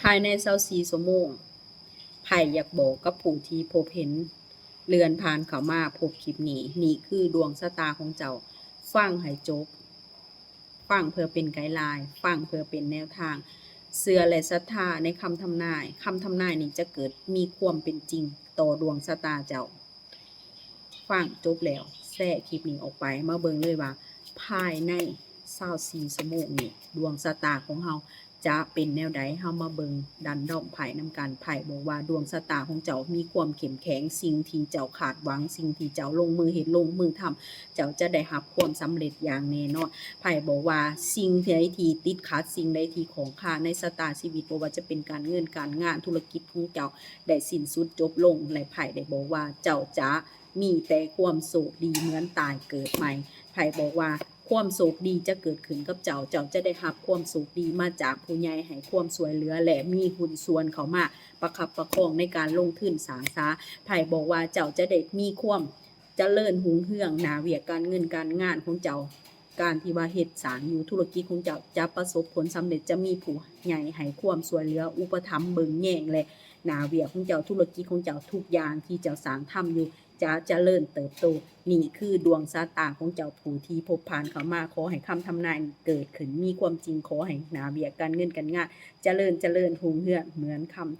ายใน24ชั่วโมงไผอยากบอกกับผู้ที่พบเห็นเลื่อนผ่านเข้ามาพบคลิปนี้นี่คือดวงชะตาของเจ้าฟังให้จบฟังเพื่อเป็นไกด์ไลน์ฟังเพื่อเป็นแนวทางเชื่อและศรัทธาในคำทำนายนี้จะเกิดมีความเป็นจริงต่อดวงชะตาเจ้าฟังจบแล้วแชร์คลิปนี้ออกไปมาเบิ่งเลยว่าภายใน24ชั่วโมงนี้ดวงชะตาของเฮาจะเป็นแนวใดเฮามาเบิ่งดันด้อมไพ่นำกันไพ่บอกว่าดวงชะตาของเจ้ามีความเข้มแข็งสิ่งที่เจ้าขาดหวังสิ่งที่เจ้าลงมือเฮ็ดลงมือทำเจ้าจะได้รับความสำเร็จอย่างแน่นอนไพ่บอกว่าสิ่งใดที่ติดขัดสิ่งใดที่ของข้าในชะตาชีวิตบ่ว่าจะเป็นการเงินการงานธุรกิจของเจ้าได้สิ้นสุดจบลงและไพ่ได้บอกว่าเจ้าจะมีแต่ความโชคดีเหมือนตายเกิดใหม่ไพ่บอกว่าความโชคดีจะเกิดขึ้นกับเจ้าจะได้รับความโชคดีมาจากผู้ใหญ่ให้ความช่วยเหลือและมีหุ้นส่วนเข้ามาประคับประคองในการลงทุนสร้างสาไพ่บอกว่าเจ้าจะได้มีความเจริญรุ่งเรืองหน้าเวียกการเงินการงานของเจ้าการที่ว่าเฮ็ดสร้างอยู่ธุรกิจของเจ้าจะประสบผลสำเร็จจะมีผู้ใหญ่ให้ความช่วยเหลืออุปถัมภ์เบิ่งแย่งและหน้าเวียกของเจ้าธุรกิจของเจ้าทุกอย่างที่เจ้าสร้างทำอยู่จะเจริญเติบโตนี่คือดวงชะตาของเจ้าผู้ที่พบผ่านเข้ามาขอให้คำทำนายเกิดขึ้นมีความจริงขอให้หน้าเวียกการเงินการงานเจริญรุ่งเรืองเหมือนคำทำ